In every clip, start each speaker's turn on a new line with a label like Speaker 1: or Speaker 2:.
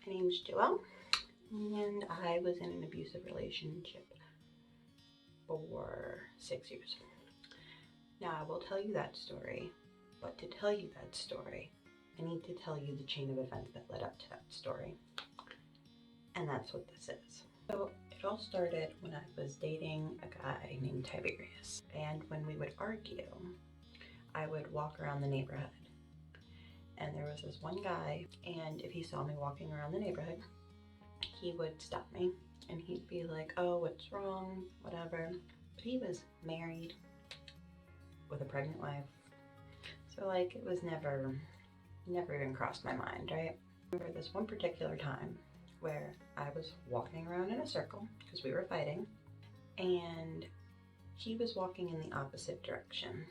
Speaker 1: My name's Joelle, and I was in an abusive relationship for 6 years. Now, I will tell you that story, but to tell you that story, I need to tell you the chain of events that led up to that story. And that's what this is. So, it all started when I was dating a guy named Tiberius. And when we would argue, I would walk around the neighborhood. And there was this one guy, and if he saw me walking around the neighborhood, he would stop me and he'd be like, oh, what's wrong, whatever. But he was married with a pregnant wife. So like, it was never even crossed my mind, right? I remember this one particular time where I was walking around in a circle because we were fighting, and he was walking in the opposite direction.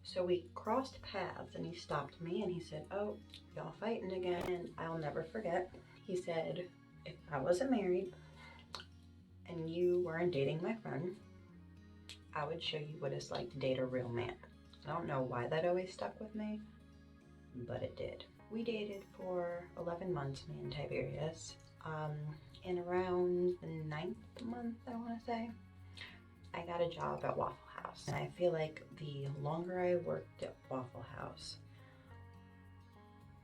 Speaker 1: So we crossed paths and he stopped me and he said, oh, y'all fighting again. And I'll never forget, he said, if I wasn't married and you weren't dating my friend, I would show you what it's like to date a real man. I don't know why that always stuck with me, but it did. We dated for 11 months, me and Tiberius. And around the 9th month, I want to say, I got a job at Waffle House. And I feel like the longer I worked at Waffle House,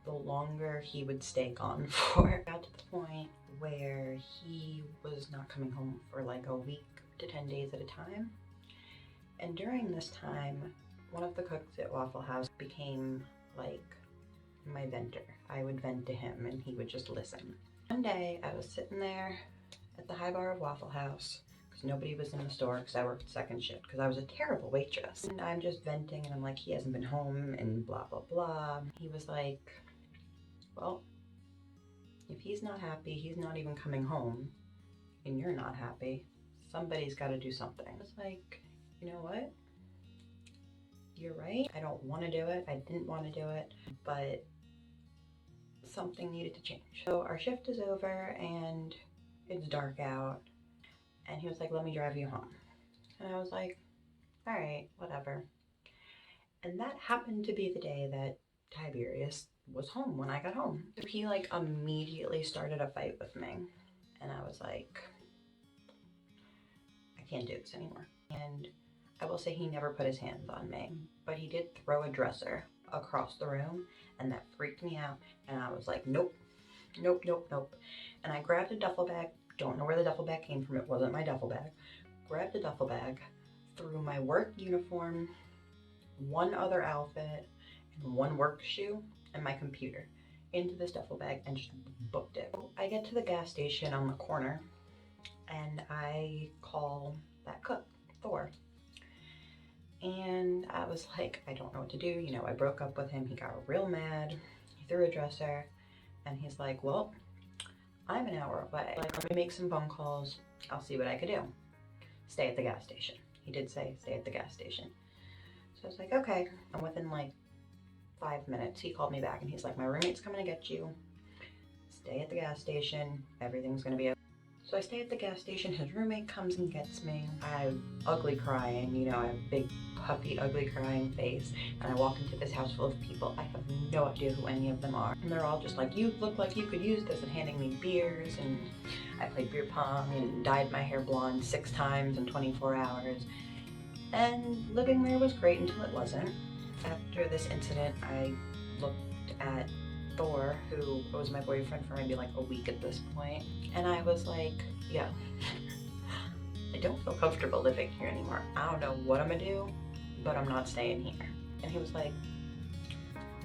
Speaker 1: the longer he would stay gone for. I got to the point where he was not coming home for like a week to 10 days at a time. And during this time, one of the cooks at Waffle House became like my venter. I would vent to him and he would just listen. One day I was sitting there at the high bar of Waffle House because nobody was in the store because I worked second shift because I was a terrible waitress. And I'm just venting and I'm like, he hasn't been home and blah, blah, blah. He was like, well, if he's not happy, he's not even coming home, and you're not happy, somebody's got to do something. I was like, you know what? You're right. I don't want to do it. I didn't want to do it, but something needed to change. So our shift is over and it's dark out. And he was like, let me drive you home. And I was like, all right, whatever. And that happened to be the day that Tiberius was home when I got home. He like immediately started a fight with me. And I was like, I can't do this anymore. And I will say he never put his hands on me, but he did throw a dresser across the room, and that freaked me out. And I was like, nope, nope, nope, nope. And I grabbed a duffel bag. Don't know where the duffel bag came from. It wasn't my duffel bag. Grabbed the duffel bag, threw my work uniform, one other outfit, and one work shoe, and my computer into this duffel bag and just booked it. I get to the gas station on the corner, and I call that cook, Thor. And I was like, I don't know what to do. You know, I broke up with him. He got real mad. He threw a dresser. And he's like, well, I'm an hour away. Like, let me make some phone calls. I'll see what I could do. Stay at the gas station. He did say, stay at the gas station. So I was like, okay. And within like 5 minutes, he called me back. And he's like, my roommate's coming to get you. Stay at the gas station. Everything's going to be okay. So I stay at the gas station, his roommate comes and gets me. I'm ugly crying, you know, I have a big puffy ugly crying face, and I walk into this house full of people. I have no idea who any of them are. And they're all just like, you look like you could use this, and handing me beers, and I played beer pong and dyed my hair blonde 6 times in 24 hours. And living there was great until it wasn't. After this incident, I looked at Thor, who was my boyfriend for maybe like a week at this point, and I was like, yo, I don't feel comfortable living here anymore. I don't know what I'm gonna do, but I'm not staying here. And he was like,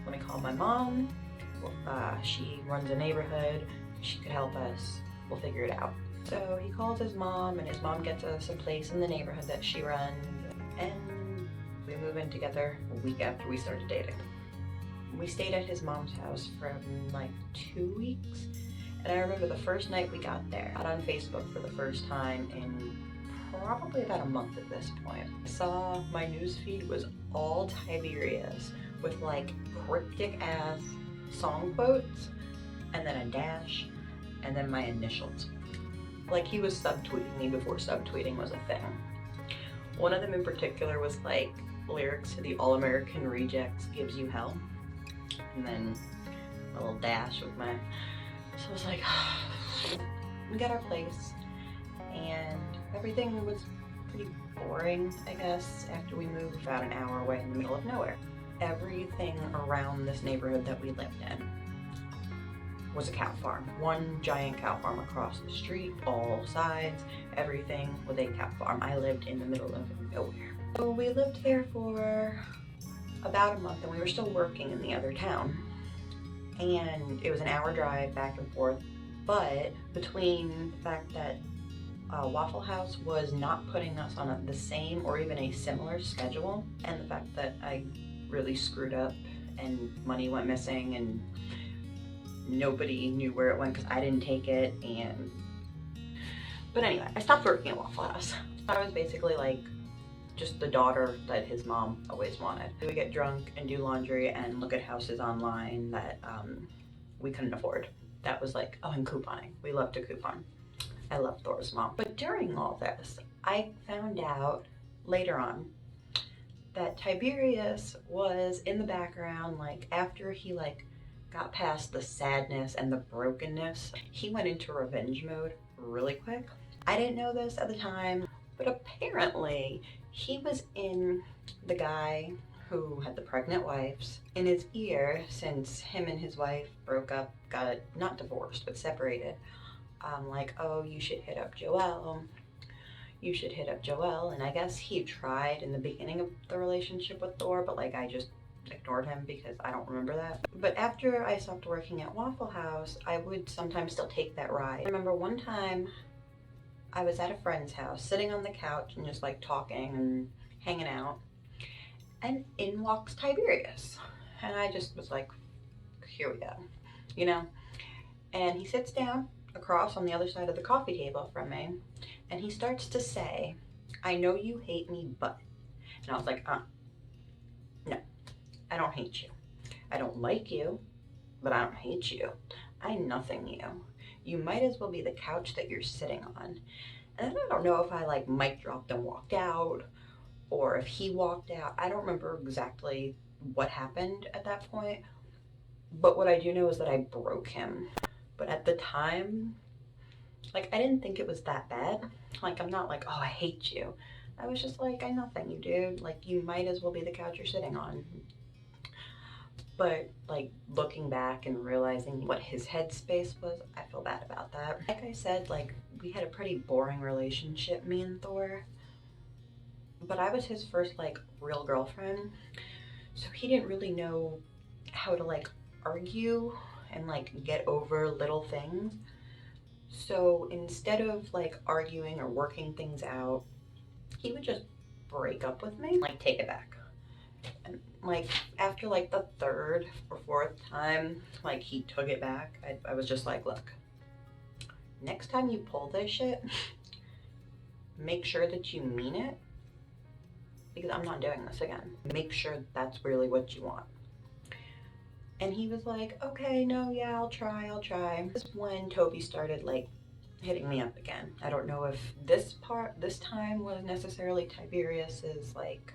Speaker 1: let me call my mom. She runs a neighborhood. She could help us. We'll figure it out. So he calls his mom, and his mom gets us a place in the neighborhood that she runs, and we move in together a week after we started dating. We stayed at his mom's house for like 2 weeks, and I remember the first night we got there, I got on Facebook for the first time in probably about a month at this point. I saw my newsfeed was all Tiberius with like cryptic ass song quotes, and then a dash, and then my initials. Like he was subtweeting me before subtweeting was a thing. One of them in particular was like lyrics to the All American Rejects Gives You Hell. And then a little dash with my So I was like, we got our place, and everything was pretty boring, I guess, after we moved about an hour away in the middle of nowhere. Everything around this neighborhood that we lived in was a cow farm. One giant cow farm across the street, all sides, everything was a cow farm. I lived in the middle of nowhere. So we lived there for about a month, and we were still working in the other town. And it was an hour drive back and forth, but between the fact that Waffle House was not putting us on the same or even a similar schedule, and the fact that I really screwed up and money went missing and nobody knew where it went because I didn't take it. But anyway, I stopped working at Waffle House. I was basically like just the daughter that his mom always wanted. We would get drunk and do laundry and look at houses online that we couldn't afford. That was like, oh, and couponing. We loved to coupon. I love Thor's mom. But during all this, I found out later on that Tiberius was in the background, like after he like got past the sadness and the brokenness, he went into revenge mode really quick. I didn't know this at the time, but apparently he was in the guy who had the pregnant wives in his ear since him and his wife broke up, got not divorced, but separated. Like, oh, you should hit up Joelle. You should hit up Joelle. And I guess he tried in the beginning of the relationship with Thor, but like I just ignored him because I don't remember that. But after I stopped working at Waffle House, I would sometimes still take that ride. I remember one time I was at a friend's house, sitting on the couch and just like talking and hanging out, and in walks Tiberius. And I just was like, here we go, you know? And he sits down across on the other side of the coffee table from me, and he starts to say, I know you hate me, but. And I was like, no, I don't hate you. I don't like you, but I don't hate you. I nothing you. You might as well be the couch that you're sitting on. And I don't know if I like mic dropped and walked out, or if he walked out. I don't remember exactly what happened at that point, but what I do know is that I broke him. But at the time, like, I didn't think it was that bad. Like, I'm not like, oh, I hate you. I was just like, I nothing you, dude. Like, you might as well be the couch you're sitting on. But, like, looking back and realizing what his headspace was, I feel bad about that. Like I said, like, we had a pretty boring relationship, me and Thor. But I was his first, like, real girlfriend. So he didn't really know how to, like, argue and like get over little things. So instead of like arguing or working things out, he would just break up with me, like take it back. And like after like the third or fourth time, like he took it back, I was just like, look, next time you pull this shit, make sure that you mean it, because I'm not doing this again. Make sure that's really what you want. And he was like, okay, no, yeah, I'll try. This is when Toby started like hitting me up again. I don't know if this time was necessarily Tiberius's like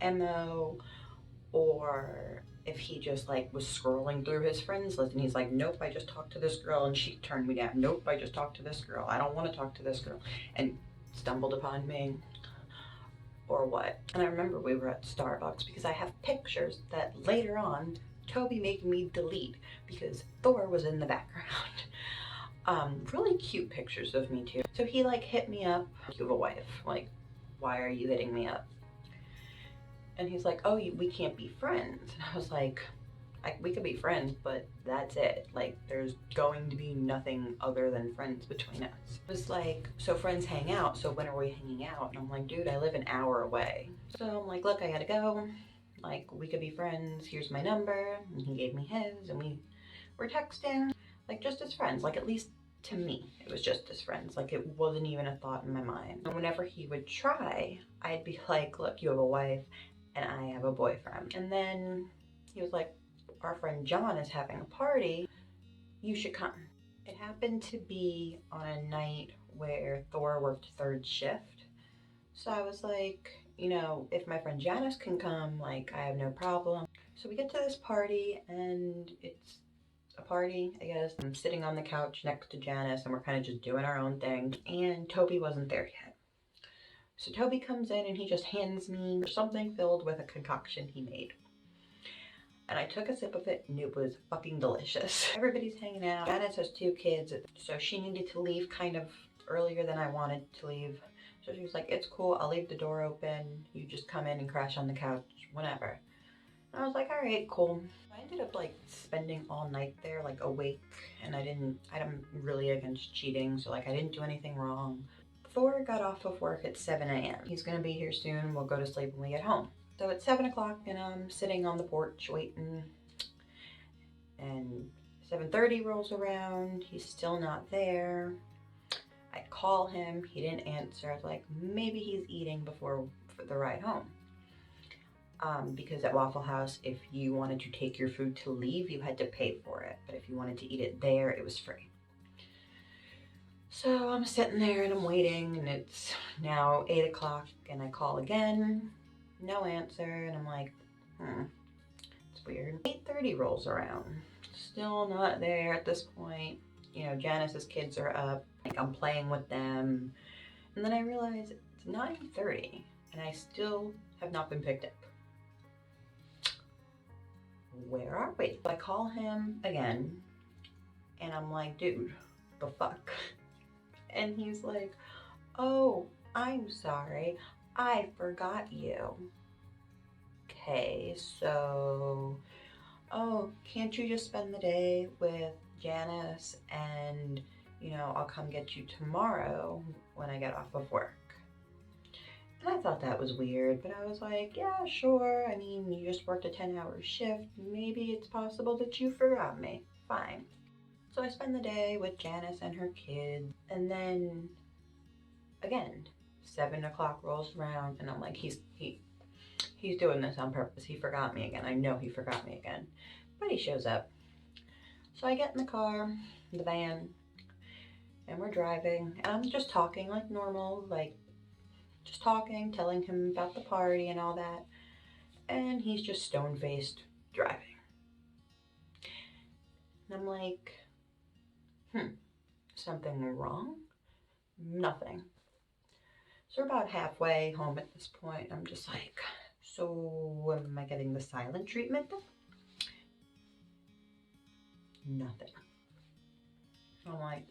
Speaker 1: MO, or if he just like was scrolling through his friends list and he's like, nope, I just talked to this girl and she turned me down. Nope, I just talked to this girl. I don't want to talk to this girl. And stumbled upon me, or what. And I remember we were at Starbucks because I have pictures that later on Toby made me delete because Thor was in the background. Really cute pictures of me too. So he like hit me up, you have a wife, like, why are you hitting me up? And he's like, oh, we can't be friends. And I was like, we could be friends, but that's it. Like, there's going to be nothing other than friends between us. It was like, so friends hang out, so when are we hanging out? And I'm like, dude, I live an hour away. So I'm like, look, I gotta go. Like, we could be friends, here's my number. And he gave me his, and we were texting, like, just as friends. Like, at least to me, it was just as friends. Like, it wasn't even a thought in my mind. And whenever he would try, I'd be like, look, you have a wife, and I have a boyfriend. And then he was like, our friend John is having a party, you should come. It happened to be on a night where Thor worked third shift. So I was like, you know, if my friend Janice can come, like, I have no problem. So we get to this party, and it's a party, I guess. I'm sitting on the couch next to Janice and we're kind of just doing our own thing. And Toby wasn't there yet. So Toby comes in and he just hands me something filled with a concoction he made. And I took a sip of it and it was fucking delicious. Everybody's hanging out. Janice has 2 kids, so she needed to leave kind of earlier than I wanted to leave. So she was like, it's cool, I'll leave the door open. You just come in and crash on the couch, whenever. And I was like, all right, cool. I ended up like spending all night there, like awake, and I'm really against cheating, so like I didn't do anything wrong. Thor got off of work at 7 a.m. He's gonna be here soon. We'll go to sleep when we get home. So it's 7 o'clock and I'm sitting on the porch waiting, and 7:30 rolls around. He's still not there. I call him, he didn't answer. I was like, maybe he's eating for the ride home. Because at Waffle House, if you wanted to take your food to leave, you had to pay for it. But if you wanted to eat it there, it was free. So I'm sitting there and I'm waiting, and it's now 8 o'clock and I call again, no answer, and I'm like, it's weird. 8:30 rolls around, still not there at this point. You know, Janice's kids are up, like I'm playing with them, and then I realize it's 9:30 and I still have not been picked up. Where are we? I call him again and I'm like, dude, the fuck? And he's like, oh, I'm sorry, I forgot you. Okay, so, oh, can't you just spend the day with Janice and, you know, I'll come get you tomorrow when I get off of work? And I thought that was weird, but I was like, yeah, sure. I mean, you just worked a 10-hour shift. Maybe it's possible that you forgot me. Fine. So I spend the day with Janice and her kids, and then, again, 7 o'clock rolls around, and I'm like, he's doing this on purpose. He forgot me again. I know he forgot me again. But he shows up. So I get in the car, the van, and we're driving, and I'm just talking like normal, like, just talking, telling him about the party and all that, and he's just stone-faced driving. And I'm like, something wrong? Nothing. So we're about halfway home at this point. I'm just like, so am I getting the silent treatment then? Nothing. I'm like,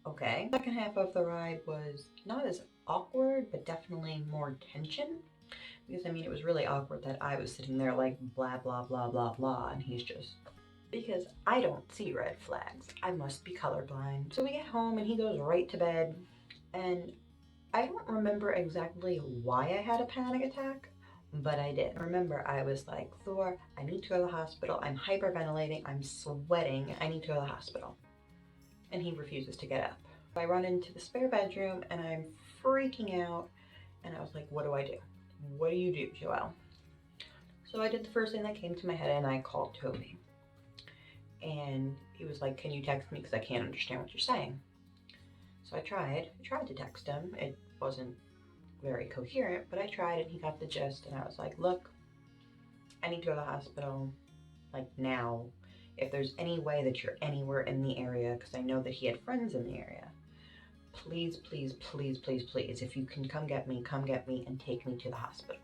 Speaker 1: okay. The second half of the ride was not as awkward, but definitely more tension. Because, I mean, it was really awkward that I was sitting there like blah, blah, blah, blah, blah, and he's just... Because I don't see red flags. I must be colorblind. So we get home and he goes right to bed, and I don't remember exactly why I had a panic attack, but I did. Remember, I was like, Thor, I need to go to the hospital. I'm hyperventilating. I'm sweating. I need to go to the hospital. And he refuses to get up. I run into the spare bedroom and I'm freaking out. And I was like, what do I do? What do you do, Joelle? So I did the first thing that came to my head and I called Toby. And he was like, can you text me? Because I can't understand what you're saying. So I tried to text him. It wasn't very coherent, but I tried and he got the gist. And I was like, look, I need to go to the hospital, like now. If there's any way that you're anywhere in the area, because I know that he had friends in the area, please, please, please, please, please, if you can come get me and take me to the hospital.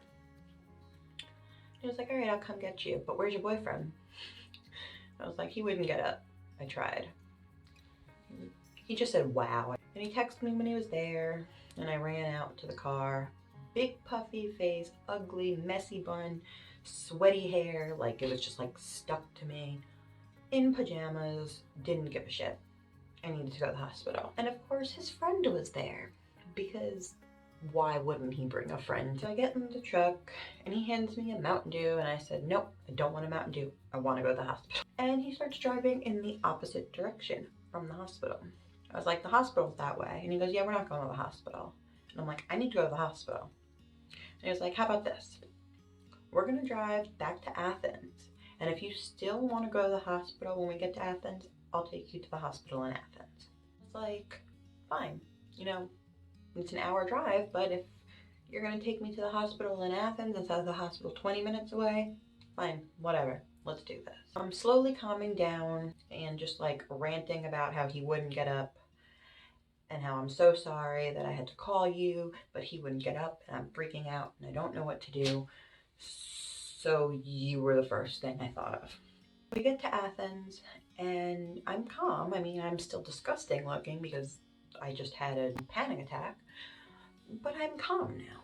Speaker 1: He was like, all right, I'll come get you, but where's your boyfriend? I was like, he wouldn't get up. I tried. He just said, wow. And he texted me when he was there, and I ran out to the car. Big puffy face, ugly, messy bun, sweaty hair, like it was just like stuck to me. In pajamas, didn't give a shit. I needed to go to the hospital. And of course his friend was there, because why wouldn't he bring a friend? So I get in the truck and he hands me a Mountain Dew and I said, nope, I don't want a Mountain Dew. I want to go to the hospital. And he starts driving in the opposite direction from the hospital. I was like, the hospital's that way. And he goes, yeah, we're not going to the hospital. And I'm like, I need to go to the hospital. And he was like, how about this? We're going to drive back to Athens. And if you still want to go to the hospital when we get to Athens, I'll take you to the hospital in Athens. It's like, fine. You know, it's an hour drive, but if you're going to take me to the hospital in Athens instead of the hospital 20 minutes away, fine, whatever. let's do this. I'm slowly calming down and just like ranting about how he wouldn't get up and how I'm so sorry that I had to call you, but he wouldn't get up and I'm freaking out and I don't know what to do. So you were the first thing I thought of. We get to Athens and I'm calm. I mean, I'm still disgusting looking because I just had a panic attack, but I'm calm now.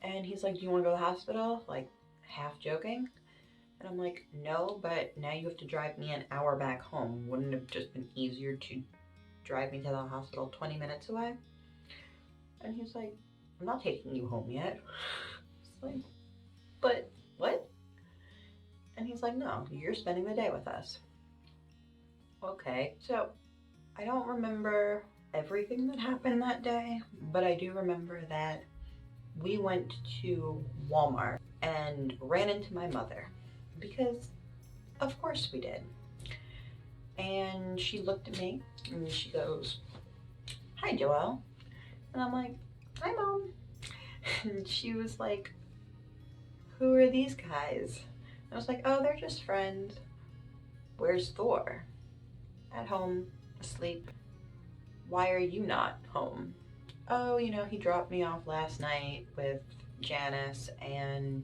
Speaker 1: And he's like, do you want to go to the hospital? Like, half joking. And I'm like, no, but now you have to drive me an hour back home. Wouldn't it have just been easier to drive me to the hospital 20 minutes away? And he's like, I'm not taking you home yet. It's like, but what? And he's like, no, you're spending the day with us. Okay, so I don't remember everything that happened that day, but I do remember that we went to Walmart and ran into my mother because of course we did. And she looked at me and she goes, hi, Joelle. And I'm like, hi, Mom. And she was like, who are these guys? And I was like, oh, they're just friends. Where's Thor? At home, asleep. Why are you not home? Oh, you know, he dropped me off last night with Janice and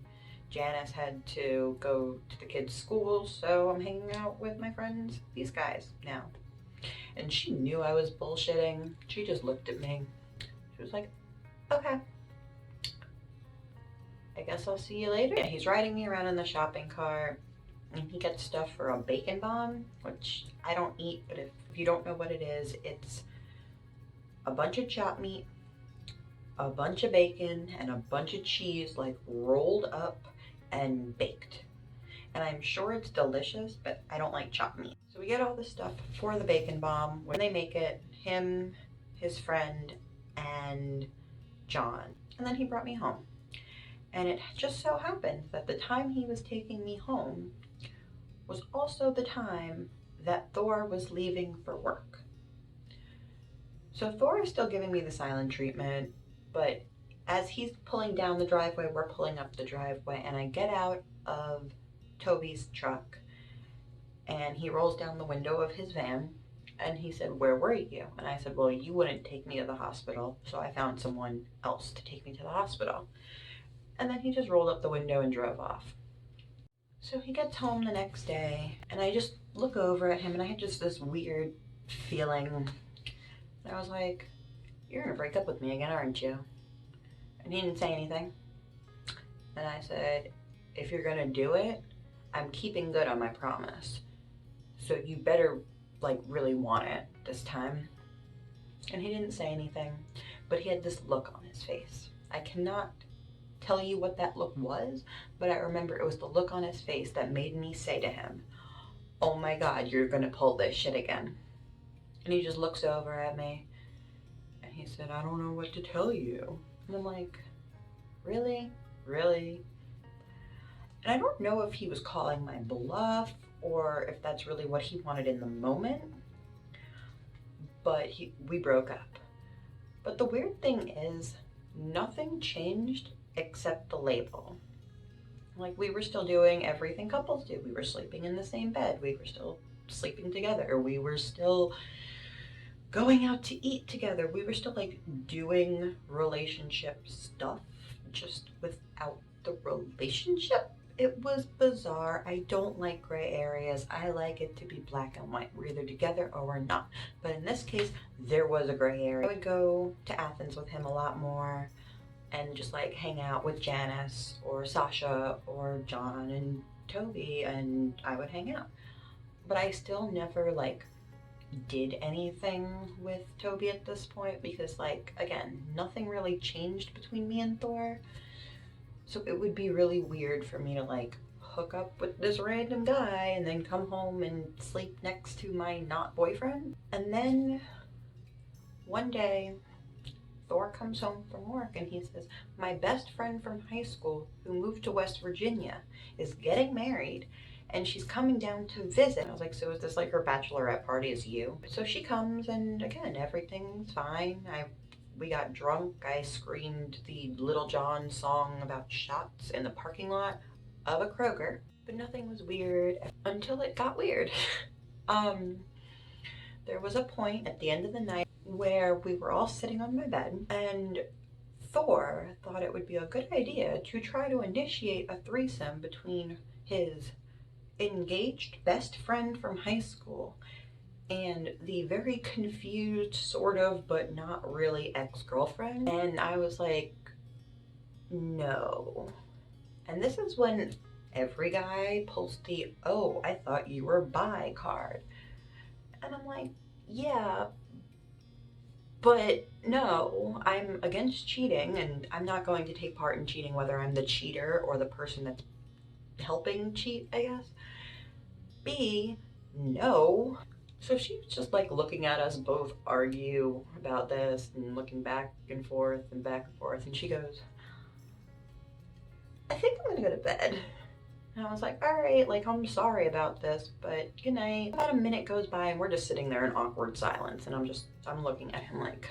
Speaker 1: Janice had to go to the kids' school, so I'm hanging out with my friends, these guys, now. And she knew I was bullshitting. She just looked at me. She was like, okay. I guess I'll see you later. Yeah, he's riding me around in the shopping cart and he gets stuff for a bacon bomb, which I don't eat, but if you don't know what it is, it's a bunch of chopped meat, a bunch of bacon, and a bunch of cheese like rolled up and baked. And I'm sure it's delicious, but I don't like chopped meat. So we get all this stuff for the bacon bomb. When they make it, him, his friend, and John. And then he brought me home. And it just so happened that the time he was taking me home was also the time that Thor was leaving for work. So Thor is still giving me the silent treatment, but as he's pulling down the driveway, we're pulling up the driveway, and I get out of Toby's truck, and he rolls down the window of his van, and he said, where were you? And I said, well, you wouldn't take me to the hospital, so I found someone else to take me to the hospital. And then he just rolled up the window and drove off. So he gets home the next day, and I just look over at him, and I had just this weird feeling. And I was like, you're gonna break up with me again, aren't you? And he didn't say anything. And I said, if you're gonna do it, I'm keeping good on my promise. So you better like really want it this time. And he didn't say anything, but he had this look on his face. I cannot tell you what that look was, but I remember it was the look on his face that made me say to him, oh my God, you're gonna pull this shit again. And he just looks over at me and he said, I don't know what to tell you. And I'm like, really? Really? And I don't know if he was calling my bluff or if that's really what he wanted in the moment, but we broke up. But the weird thing is, nothing changed except the label. Like, we were still doing everything couples do. We were sleeping in the same bed. We were still sleeping together. We were still going out to eat together. We were still like doing relationship stuff, just without the relationship. It was bizarre. I don't like gray areas. I like it to be black and white. We're either together or we're not. But in this case, there was a gray area. I would go to Athens with him a lot more and just like hang out with Janice or Sasha or John and Toby, and I would hang out. But I still never like did anything with Toby at this point because, like, again, nothing really changed between me and Thor. So it would be really weird for me to like hook up with this random guy and then come home and sleep next to my not boyfriend. And then one day Thor comes home from work and he says, my best friend from high school who moved to West Virginia is getting married and she's coming down to visit. I was like, so is this like her bachelorette party as you? So she comes and again, everything's fine. We got drunk. I screamed the Little John song about shots in the parking lot of a Kroger. but nothing was weird until it got weird. There was a point at the end of the night where we were all sitting on my bed, and Thor thought it would be a good idea to try to initiate a threesome between his engaged best friend from high school and the very confused, sort of, but not really ex-girlfriend. And I was like, no. And this is when every guy pulls the, oh, I thought you were bi card. And I'm like, yeah, but no, I'm against cheating, and I'm not going to take part in cheating, whether I'm the cheater or the person that's helping cheat, I guess. B, no. So she was just like looking at us both argue about this and looking back and forth and back and forth, and she goes, I think I'm gonna go to bed. And I was like, all right, like, I'm sorry about this, but good night. About a minute goes by and we're just sitting there in awkward silence, and I'm looking at him like,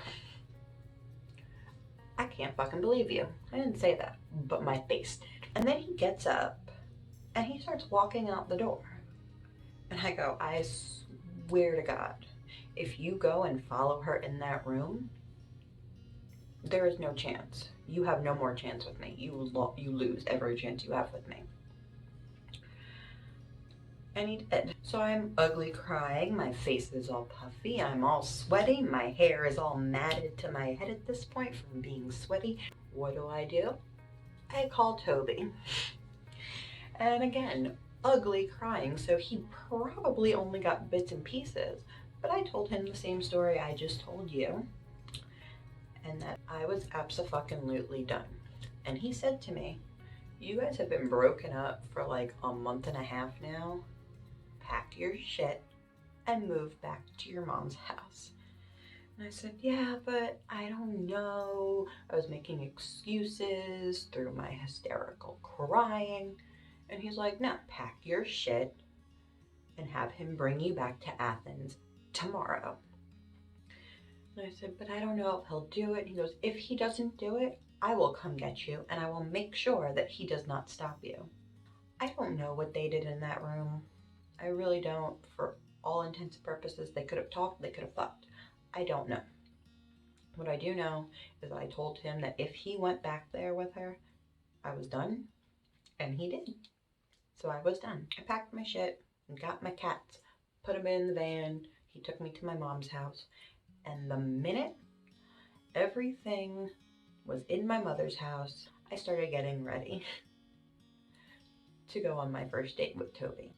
Speaker 1: I can't fucking believe you. I didn't say that, but my face did. And then he gets up and he starts walking out the door. And I go, I swear to God, if you go and follow her in that room, there is no chance. You have no more chance with me. You lose every chance you have with me. And he did. So I'm ugly crying, my face is all puffy, I'm all sweaty, my hair is all matted to my head at this point from being sweaty. What do? I call Toby. And again, ugly crying, so he probably only got bits and pieces, but I told him the same story I just told you, and that I was abso-fucking-lutely done. And he said to me, you guys have been broken up for like a month and a half now. Pack your shit and move back to your mom's house. And I said, yeah, but I don't know. I was making excuses through my hysterical crying. And he's like, no, pack your shit and have him bring you back to Athens tomorrow. And I said, but I don't know if he'll do it. And he goes, if he doesn't do it, I will come get you and I will make sure that he does not stop you. I don't know what they did in that room. I really don't. For all intents and purposes, they could have talked, they could have fucked. I don't know. What I do know is I told him that if he went back there with her, I was done, and he did. So I was done. I packed my shit and got my cats, put them in the van. He took me to my mom's house, and the minute everything was in my mother's house, I started getting ready to go on my first date with Toby.